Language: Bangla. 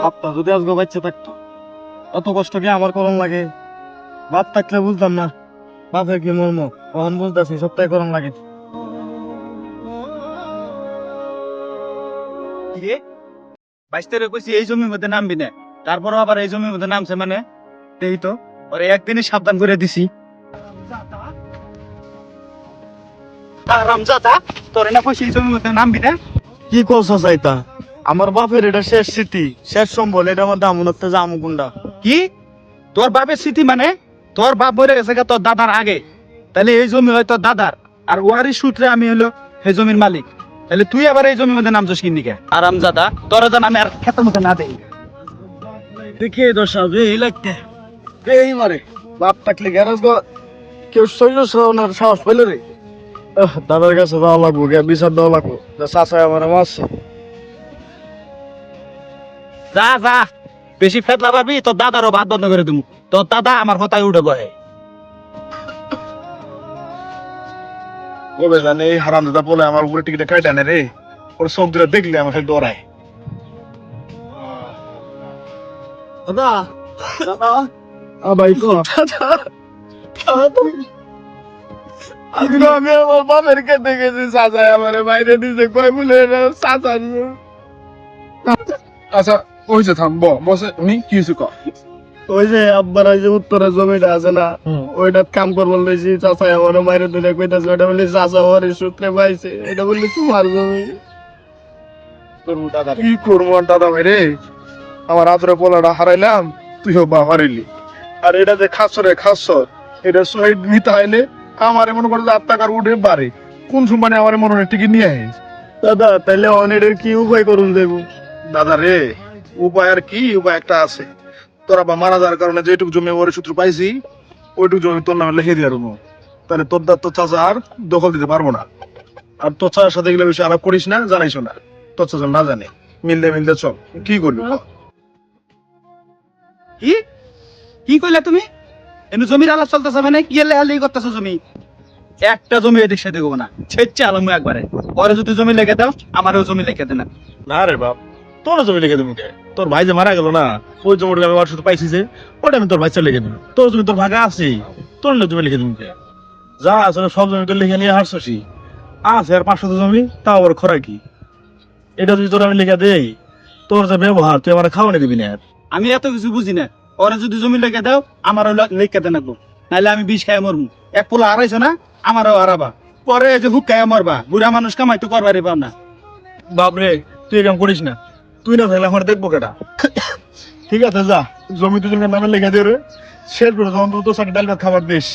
বাপটা যদি আজকে বাচ্চা থাকতো, অত কষ্ট কি আমার করণ লাগে? বাপ থাকলে বুঝতাম না বাপের কি মর্ম, কখন বুঝতেছি সবটাই করণ লাগে। বাইশটারে কইছি এই জমির মধ্যে নামবি না, তারপরও আবার এই জমির মধ্যে নামছে মানে এই তো ওরে একদিনই সাবধান করে দিছি। রামজাদা তোরে না কইছি এই জমির মধ্যে নামবি না। কি কইছ চাইতা? আমার বাপের এটা শেষ স্মৃতি, শেষ সম্বল, এটা আমার দামনতে যামু কোনটা? কি তোর বাপের স্মৃতি মানে? তোর বাপ মরে গেছে গা তোর দাদার আগে, তাহলে এই জমি হয় তোর দাদার, আর ওয়ারি সূত্রে আমি হলো এই জমির মালিক। তাহলে তুই আবার এই জমির মধ্যে নামছিস কি নিকে? আরামজাদা তোরা জান আমি আর খেতের মধ্যে না দেই। দেখি দশা এই লাগতে এই মারে বাপ থাকলে গ্যারেজ গো কেউ সৈন্য ওনার সাহস পেল রে। দাদার কাছে যাওয়া লাগবো, গিয়ে বিচার দেওয়া লাগবো চাষায় আমার মাছ। যা যা, বেশি ফেতলা পাবি তোর দাদারও ভাত বন্ধ করে দিব। তোর দাদা আমার কথায় উঠে বয়ে। কবে জানে এই হারাম দাদা বলে আমার উপরে টিকিটে কাটে আনে রে, ওর চোখ ধরে দেখলে আমার খালি দৌড়ায়। দাদা দাদা ভাই কো আমি আমার বাপের খেতে গেছি, চাচাই আমার বাইরে দিছে কয় বলে চাচা। আচ্ছা ওইছে থাম বসে উনি কি হয়েছে ক। ওই যে আব্বার ওই যে উত্তরের জমিটা আছে না, ওইটা কাম করবার লইছি, চাচাই আমার মাইরে দিলে কইতাছে ওটা বলি চাচা আমার সূত্রে পাইছে, এটা বললি তোমার জমি। কি করবো দাদা ভাই রে, আমার আদরে পোলাটা হারাইলাম, তুইও বা হারাইলি। আর এটা যে খাসরে খাসর, এটা শহীদ নিতে হইলে আমার মনে করে 8 টাকার উঠে বাড়ে, কোন সময় আমার মনে হয় টিকিট নিয়ে আইস। দাদা তাইলে অনেটের কি উপায় করুন দেব? দাদা রে, উপায় আর কি, উপায় একটা আছে। তোরা বা মারা যাওয়ার কারণে যেটুকু জমি ওর সূত্র পাইছি, ওইটুকু জমি তোর নামে লিখে দিয়ে দেবো। তাহলে তোর দাঁত তোর চাচা আর দখল দিতে পারবো না। আর তোর চাচার সাথে এগুলো বিষয়ে আলাপ করিস না, জানাইছো না, তোর চাচা না জানে। মিলতে মিলতে চল, কি করবি? কি কি কইলা তুমি? এনু জমির আলাপ চলতেছে মানে কি আলি করতেছো? জমি একটা জমি এদিক সেদিক হবো না, ছেচ্ছে আলমু একবারে। পরে যদি জমি লেগে দাও আমারও জমি লেগে দে না। না রে বাপ, তোর জমি লিখে দেবো কে? তোর ভাই যে মারা গেল না, ওই জমিটা আমি ওর সাথে পাইছি যে, ওটা আমি তোর ভাইকে লিখে দেবো। তোর জমি তোর ভাগে আছে, তোর না জমি লিখে দেবো কে? যা আসলে সব জমি তোর লিখে নিয়ে হারছি আছে, আর 500 জমি, তাও ওর খরা কি? এটা যদি তোর আমি লিখে দেই, তোর যে ব্যবহার তুই আমার খাওয়ানি দিবি না। আমি এত কিছু বুঝি না, ওরা যদি জমি লেগে দাও আমারও লেখা দে নাকবো, নাহলে আমি বিষ খাই মরমু। এক পোলা হারাইছো না, আমারও হারাবা, পরে যে হুক খাই মরবা। বুড়া মানুষ কামাই তো করবারই পাও না। বাপরে, তুই এরকম করিস না, তুই না থাকলে আমার দেখবো কেটা। ঠিক আছে যা, জমি তুই নামে লেখা দিয়ে রে, শেষ করে যখন তোর সাথে ডাল ভাত খাবার দিস।